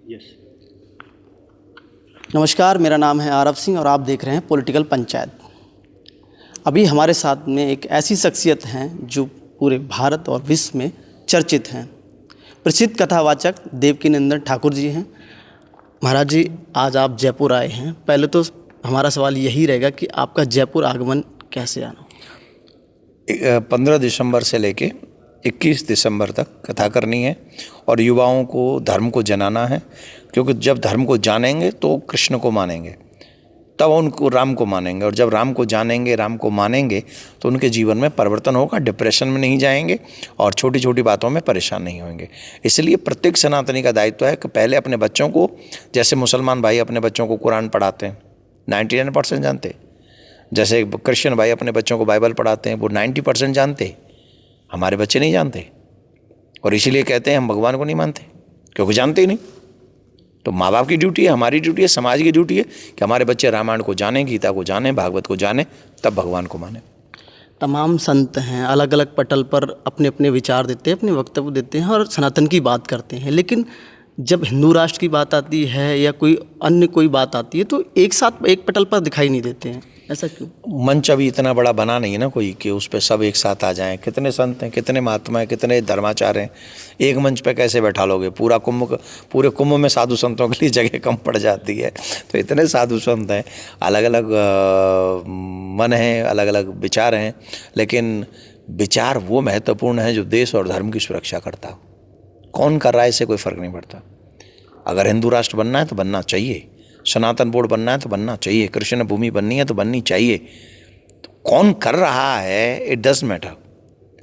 Yes. नमस्कार, मेरा नाम है आरव सिंह और आप देख रहे हैं पॉलिटिकल पंचायत। अभी हमारे साथ में एक ऐसी शख्सियत हैं जो पूरे भारत और विश्व में चर्चित हैं। प्रसिद्ध कथावाचक देवकीनंदन ठाकुर जी हैं। महाराज जी, आज आप जयपुर आए हैं। पहले तो हमारा सवाल यही रहेगा कि आपका जयपुर आगमन कैसे आना? 15 दिसंबर से लेके 21 दिसंबर तक कथा करनी है और युवाओं को धर्म को जनाना है, क्योंकि जब धर्म को जानेंगे तो कृष्ण को मानेंगे, तब उनको राम को मानेंगे, और जब राम को जानेंगे, राम को मानेंगे, तो उनके जीवन में परिवर्तन होगा, डिप्रेशन में नहीं जाएंगे और छोटी छोटी बातों में परेशान नहीं होंगे। इसलिए प्रत्येक सनातनी का दायित्व है कि पहले अपने बच्चों को, जैसे मुसलमान भाई अपने बच्चों को कुरान पढ़ाते हैं, 99% जानते, जैसे क्रिश्चियन भाई अपने बच्चों को बाइबल पढ़ाते हैं, वो 90% जानते, हमारे बच्चे नहीं जानते। और इसीलिए कहते हैं हम भगवान को नहीं मानते, क्योंकि जानते ही नहीं। तो माँ बाप की ड्यूटी है, हमारी ड्यूटी है, समाज की ड्यूटी है कि हमारे बच्चे रामायण को जानें, गीता को जानें, भागवत को जानें, तब भगवान को मानें। तमाम संत हैं, अलग अलग पटल पर अपने अपने विचार देते हैं, अपने वक्तव्य देते हैं और सनातन की बात करते हैं। लेकिन जब हिंदू राष्ट्र की बात आती है या कोई अन्य कोई बात आती है तो एक साथ एक पटल पर दिखाई नहीं देते हैं। ऐसा क्यों? मंच अभी इतना बड़ा बना नहीं है ना कोई कि उस पर सब एक साथ आ जाएं। कितने संत हैं, कितने महात्मा हैं, कितने धर्माचार्य हैं, एक मंच पे कैसे बैठा लोगे? पूरे कुंभ में साधु संतों के लिए जगह कम पड़ जाती है। तो इतने साधु संत हैं, अलग अलग मन हैं, अलग अलग विचार हैं, लेकिन विचार वो महत्वपूर्ण है जो देश और धर्म की सुरक्षा करता हो। कौन कर रहा है इससे कोई फ़र्क नहीं पड़ता। अगर हिंदू राष्ट्र बनना है तो बनना चाहिए, सनातन बोर्ड बनना है तो बनना चाहिए, कृष्ण भूमि बननी है तो बननी चाहिए। तो कौन कर रहा है इट डज़ मैटर,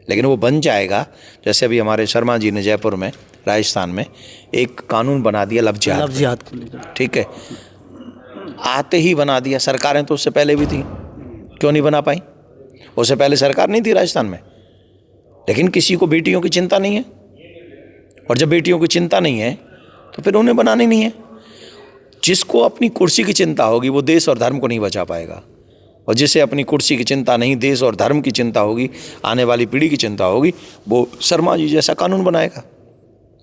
लेकिन वो बन जाएगा। जैसे अभी हमारे शर्मा जी ने जयपुर में, राजस्थान में एक कानून बना दिया लव जिहाद को लेकर, ठीक है, आते ही बना दिया। सरकारें तो उससे पहले भी थी, क्यों नहीं बना पाई? उससे पहले सरकार नहीं थी राजस्थान में, लेकिन किसी को बेटियों की चिंता नहीं है। और जब बेटियों की चिंता नहीं है तो फिर उन्हें बनानी नहीं है। जिसको अपनी कुर्सी की चिंता होगी वो देश और धर्म को नहीं बचा पाएगा, और जिसे अपनी कुर्सी की चिंता नहीं, देश और धर्म की चिंता होगी, आने वाली पीढ़ी की चिंता होगी, वो शर्मा जी जैसा कानून बनाएगा।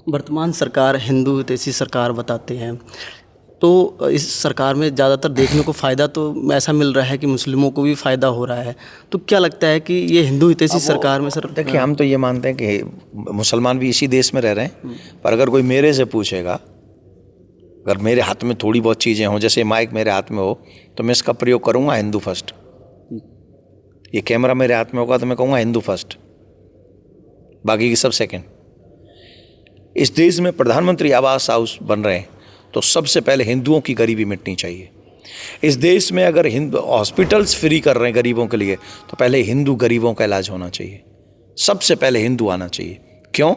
वर्तमान सरकार हिंदू हितैषी सरकार बताते हैं, तो इस सरकार में ज़्यादातर देखने को फ़ायदा तो ऐसा मिल रहा है कि मुस्लिमों को भी फ़ायदा हो रहा है। तो क्या लगता है कि ये हिंदू हितैषी सरकार में सर? देखिए, हम तो ये मानते हैं कि मुसलमान भी इसी देश में रह रहे हैं, पर अगर कोई मेरे से पूछेगा, अगर मेरे हाथ में थोड़ी बहुत चीज़ें हों, जैसे माइक मेरे हाथ में हो, तो मैं इसका प्रयोग करूँगा हिंदू फर्स्ट। ये कैमरा मेरे हाथ में होगा तो मैं कहूँगा हिंदू फर्स्ट, बाकी की सब सेकंड। इस देश में प्रधानमंत्री आवास हाउस बन रहे हैं तो सबसे पहले हिंदुओं की गरीबी मिटनी चाहिए। इस देश में अगर हिंदू हॉस्पिटल्स फ्री कर रहे हैं गरीबों के लिए, तो पहले हिंदू गरीबों का इलाज होना चाहिए। सबसे पहले हिंदू आना चाहिए। क्यों?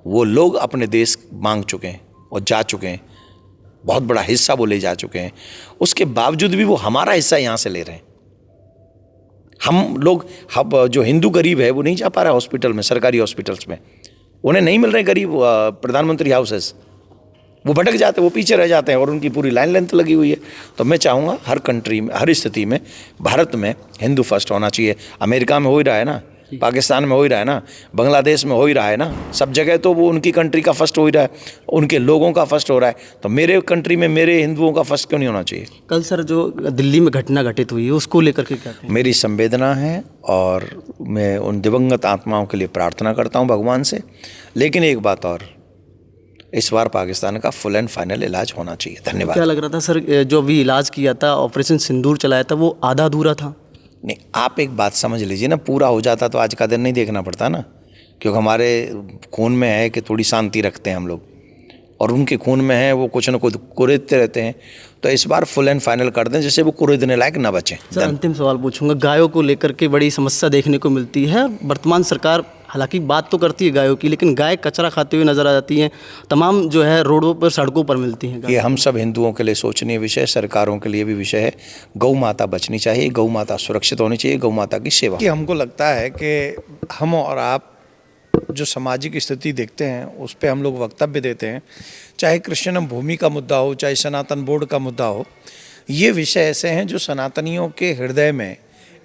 वो लोग अपने देश मांग चुके हैं और जा चुके हैं, बहुत बड़ा हिस्सा वो ले जा चुके हैं। उसके बावजूद भी वो हमारा हिस्सा यहाँ से ले रहे हैं। हम जो हिंदू गरीब है वो नहीं जा पा रहा हॉस्पिटल में, सरकारी हॉस्पिटल्स में, उन्हें नहीं मिल रहे गरीब प्रधानमंत्री हाउसेस, वो भटक जाते, वो पीछे रह जाते हैं और उनकी पूरी लाइन लेंथ लगी हुई है। तो मैं चाहूँगा हर कंट्री में, हर स्थिति में भारत में हिंदू फर्स्ट होना चाहिए। अमेरिका में हो ही रहा है ना, पाकिस्तान में हो ही रहा है ना, बांग्लादेश में हो ही रहा है ना, सब जगह तो वो उनकी कंट्री का फर्स्ट हो ही रहा है, उनके लोगों का फर्स्ट हो रहा है। तो मेरे कंट्री में मेरे हिंदुओं का फर्स्ट क्यों नहीं होना चाहिए? कल सर जो दिल्ली में घटना घटित हुई है उसको लेकर के क्या कहें? मेरी संवेदना है और मैं उन दिवंगत आत्माओं के लिए प्रार्थना करता हूँ भगवान से। लेकिन एक बात और, इस बार पाकिस्तान का फुल एंड फाइनल इलाज होना चाहिए। धन्यवाद। क्या लग रहा था सर, जो अभी इलाज किया था, ऑपरेशन सिंदूर चलाया था, वो आधा अधूरा था? नहीं, आप एक बात समझ लीजिए ना, पूरा हो जाता तो आज का दिन नहीं देखना पड़ता ना, क्योंकि हमारे खून में है कि थोड़ी शांति रखते हैं हम लोग, और उनके खून में है वो कुछ न कुछ कुरेदते रहते हैं। तो इस बार फुल एंड फाइनल कर दें जिससे वो कुरेदने लायक ना बचें। सर अंतिम सवाल पूछूंगा, गायों को लेकर के बड़ी समस्या देखने को मिलती है। वर्तमान सरकार हालांकि बात तो करती है गायों की, लेकिन गाय कचरा खाते हुए नजर आ जाती हैं, तमाम जो है रोडों पर, सड़कों पर मिलती हैं। ये हम सब हिंदुओं के लिए सोचनीय विषय, सरकारों के लिए भी विषय है। गौ माता बचनी चाहिए, गौ माता सुरक्षित होनी चाहिए, गौ माता की सेवा। कि हमको लगता है कि हम और आप जो सामाजिक स्थिति देखते हैं उस पर हम लोग वक्तव्य देते हैं, चाहे कृष्ण भूमि का मुद्दा हो, चाहे सनातन बोर्ड का मुद्दा हो, ये विषय ऐसे हैं जो सनातनियों के हृदय में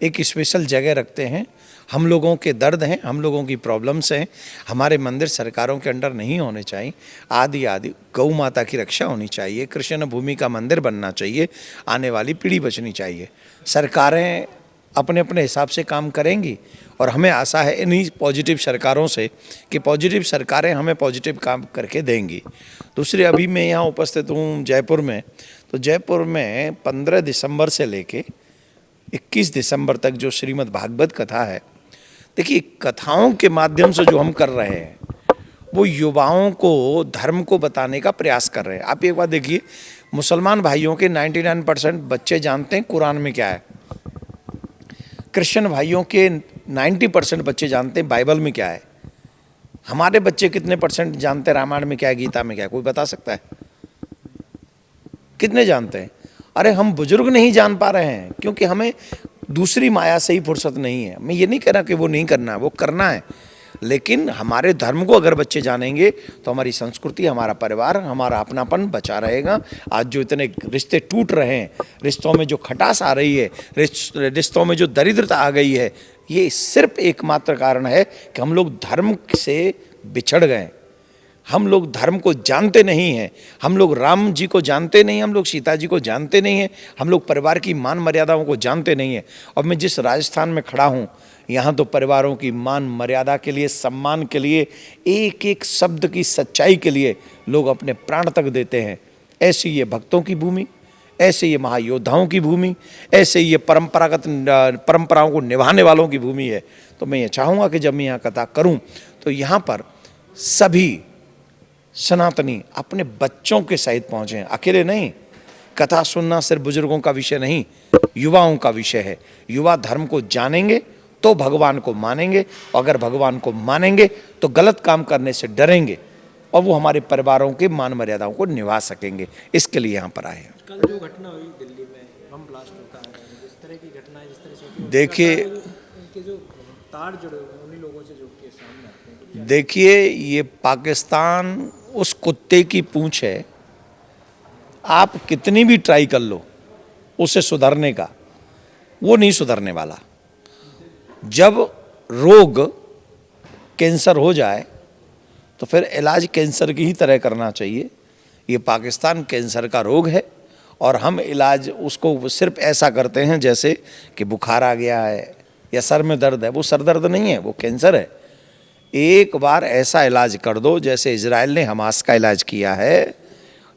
एक स्पेशल जगह रखते हैं। हम लोगों के दर्द हैं, हम लोगों की प्रॉब्लम्स हैं। हमारे मंदिर सरकारों के अंडर नहीं होने चाहिए। आदि गौ माता की रक्षा होनी चाहिए, कृष्ण भूमि का मंदिर बनना चाहिए, आने वाली पीढ़ी बचनी चाहिए। सरकारें अपने अपने हिसाब से काम करेंगी और हमें आशा है इन्हीं पॉजिटिव सरकारों से कि पॉजिटिव सरकारें हमें पॉजिटिव काम करके देंगी। दूसरी, अभी मैं यहाँ उपस्थित हूँ जयपुर में, तो जयपुर में 15 दिसंबर से लेके 21 दिसंबर तक जो श्रीमद् भागवत कथा है, देखिए कथाओं के माध्यम से जो हम कर रहे हैं वो युवाओं को धर्म को बताने का प्रयास कर रहे हैं। आप एक बात देखिए, मुसलमान भाइयों के 99% बच्चे जानते हैं कुरान में क्या है, क्रिश्चियन भाइयों के 90% बच्चे जानते हैं बाइबल में क्या है। हमारे बच्चे कितने परसेंट जानते हैं रामायण में क्या है, गीता में क्या है, कोई बता सकता है? कितने जानते हैं? अरे हम बुजुर्ग नहीं जान पा रहे हैं क्योंकि हमें दूसरी माया से ही फुर्सत नहीं है। मैं ये नहीं कह रहा कि वो नहीं करना है, वो करना है, लेकिन हमारे धर्म को अगर बच्चे जानेंगे तो हमारी संस्कृति, हमारा परिवार, हमारा अपनापन बचा रहेगा। आज जो इतने रिश्ते टूट रहे हैं, रिश्तों में जो खटास आ रही है, रिश्तों में जो दरिद्रता आ गई है, ये सिर्फ एकमात्र कारण है कि हम लोग धर्म से बिछड़ गए। हम लोग धर्म को जानते नहीं हैं, हम लोग राम जी को जानते नहीं, हम लोग सीता जी को जानते नहीं हैं, हम लोग परिवार की मान मर्यादाओं को जानते नहीं हैं। और मैं जिस राजस्थान में खड़ा हूँ, यहाँ तो परिवारों की मान मर्यादा के लिए, सम्मान के लिए, एक एक शब्द की सच्चाई के लिए लोग अपने प्राण तक देते हैं। ऐसी ये भक्तों की भूमि, ऐसे ये महायोद्धाओं की भूमि, ऐसे ये परंपराओं को निभाने वालों की भूमि है। तो मैं ये चाहूँगा कि जब मैं यहाँ कथा करूँ तो यहाँ पर सभी सनातनी अपने बच्चों के सहित पहुँचें, अकेले नहीं। कथा सुनना सिर्फ बुजुर्गों का विषय नहीं, युवाओं का विषय है। युवा धर्म को जानेंगे तो भगवान को मानेंगे, अगर भगवान को मानेंगे तो गलत काम करने से डरेंगे और वो हमारे परिवारों के मान मर्यादाओं को निभा सकेंगे। इसके लिए यहाँ पर आए हैं। कल जो घटना हुई दिल्ली में, बम ब्लास्ट होता है, जिस तरह की घटना है, जिस तरह से देखिए, उनके जो तार जुड़े हुए हैं उन्हीं लोगों से जुड़ के सामने आते हैं। देखिए, ये पाकिस्तान उस कुत्ते की पूंछ है। आप कितनी भी ट्राई कर लो उसे सुधरने का, वो नहीं सुधरने वाला। जब रोग कैंसर हो जाए तो फिर इलाज कैंसर की ही तरह करना चाहिए। ये पाकिस्तान कैंसर का रोग है और हम इलाज उसको सिर्फ ऐसा करते हैं जैसे कि बुखार आ गया है या सर में दर्द है। वो सर दर्द नहीं है, वो कैंसर है। एक बार ऐसा इलाज कर दो जैसे इजराइल ने हमास का इलाज किया है।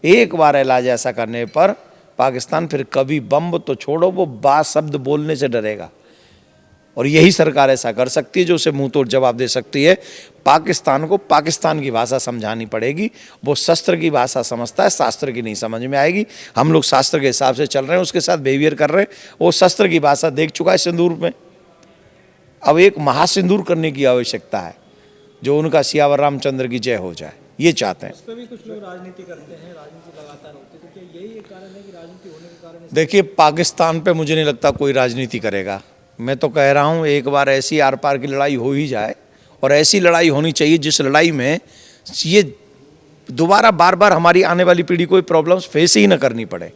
एक बार इलाज ऐसा करने पर पाकिस्तान फिर कभी बम तो छोड़ो, वो बाशब्द बोलने से डरेगा। और यही सरकार ऐसा कर सकती है जो उसे मुंह तोड़ जवाब दे सकती है। पाकिस्तान को पाकिस्तान की भाषा समझानी पड़ेगी। वो शस्त्र की भाषा समझता है, शास्त्र की नहीं समझ में आएगी। हम लोग शास्त्र के हिसाब से चल रहे हैं, उसके साथ बिहेवियर कर रहे हैं। वो शस्त्र की भाषा देख चुका है सिंदूर में, अब एक महासिंदूर करने की आवश्यकता है जो उनका सियावर रामचंद्र की जय हो जाए, ये चाहते हैं। इस पर भी कुछ लोग राजनीति करते हैं, राजनीति लगातार होती है, तो क्या यही एक कारण है कि राजनीति होने के कारण? देखिए, पाकिस्तान पे मुझे नहीं लगता कोई राजनीति करेगा। मैं तो कह रहा हूँ एक बार ऐसी आर पार की लड़ाई हो ही जाए, और ऐसी लड़ाई होनी चाहिए जिस लड़ाई में ये दोबारा बार बार हमारी आने वाली पीढ़ी को प्रॉब्लम्स फेस ही न करनी पड़े।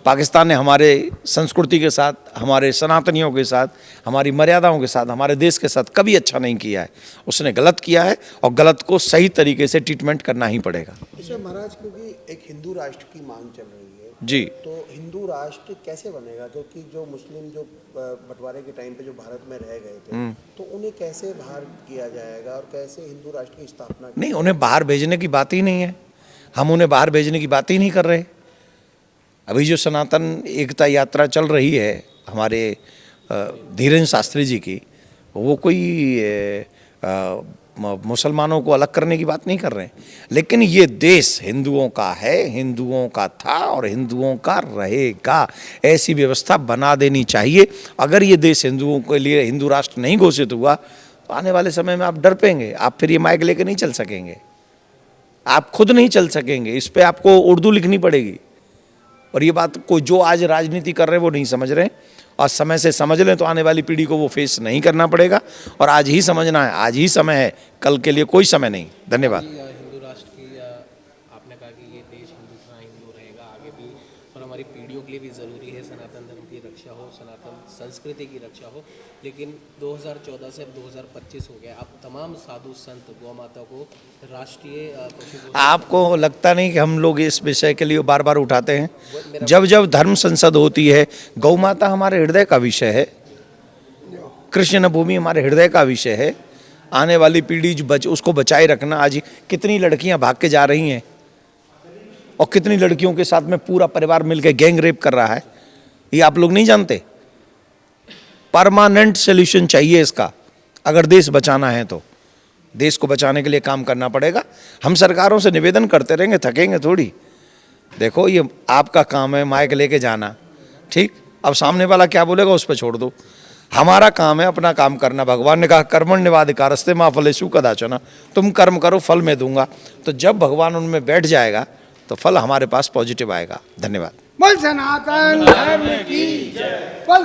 पाकिस्तान ने हमारे संस्कृति के साथ, हमारे सनातनियों के साथ, हमारी मर्यादाओं के साथ, हमारे देश के साथ कभी अच्छा नहीं किया है। उसने गलत किया है और गलत को सही तरीके से ट्रीटमेंट करना ही पड़ेगा। इसमें महाराज, क्योंकि एक हिंदू राष्ट्र की मांग चल रही है जी, तो हिंदू राष्ट्र कैसे बनेगा? क्योंकि जो मुस्लिम जो बंटवारे के टाइम पे जो भारत में रह गए थे, तो उन्हें कैसे बाहर किया जाएगा और कैसे हिंदू राष्ट्र की स्थापना? नहीं, उन्हें बाहर भेजने की बात ही नहीं है। हम उन्हें बाहर भेजने की बात ही नहीं कर रहे। अभी जो सनातन एकता यात्रा चल रही है हमारे धीरेन्द्र शास्त्री जी की, वो कोई मुसलमानों को अलग करने की बात नहीं कर रहे हैं। लेकिन ये देश हिंदुओं का है, हिंदुओं का था और हिंदुओं का रहेगा। ऐसी व्यवस्था बना देनी चाहिए। अगर ये देश हिंदुओं के लिए हिंदू राष्ट्र नहीं घोषित हुआ तो आने वाले समय में आप डर पेंगे। आप फिर ये माइक लेके नहीं चल सकेंगे, आप खुद नहीं चल सकेंगे। इस पर आपको उर्दू लिखनी पड़ेगी। और ये बात को जो आज राजनीति कर रहे हैं वो नहीं समझ रहे हैं, और समय से समझ लें तो आने वाली पीढ़ी को वो फेस नहीं करना पड़ेगा। और आज ही समझना है, आज ही समय है, कल के लिए कोई समय नहीं। धन्यवाद। हिंदू राष्ट्र की आपने कहा कि ये देश हिंदू था, हिंदू रहेगा आगे भी, और हमारी पीढ़ियों के लिए भी ज़रूरी है सनातन धर्म की रक्षा हो, सनातन संस्कृति की रक्षा हो। लेकिन 2014 से अब 2025 हो गया, अब तमाम साधु संत गौ माता को राष्ट्रीय पशु आपको लगता नहीं कि हम लोग इस विषय के लिए बार बार उठाते हैं? जब जब धर्म संसद होती है, गौ माता हमारे हृदय का विषय है, कृष्ण भूमि हमारे हृदय का विषय है। आने वाली पीढ़ी उसको बचाए रखना। आज कितनी लड़कियां भाग के जा रही हैं और कितनी लड़कियों के साथ में पूरा परिवार मिलकर गैंग रेप कर रहा है, ये आप लोग नहीं जानते? परमानेंट सॉल्यूशन चाहिए इसका। अगर देश बचाना है तो देश को बचाने के लिए काम करना पड़ेगा। हम सरकारों से निवेदन करते रहेंगे, थकेंगे थोड़ी। देखो ये आपका काम है माइक लेके जाना, ठीक? अब सामने वाला क्या बोलेगा उस पर छोड़ दो। हमारा काम है अपना काम करना। भगवान ने कहा कर्मण्येवाधिकारस्ते मा फलेषु कदाचन, तुम कर्म करो फल मैं दूंगा। तो जब भगवान उनमें बैठ जाएगा तो फल हमारे पास पॉजिटिव आएगा। धन्यवाद। बोल सनातन धर्म की जय। बोल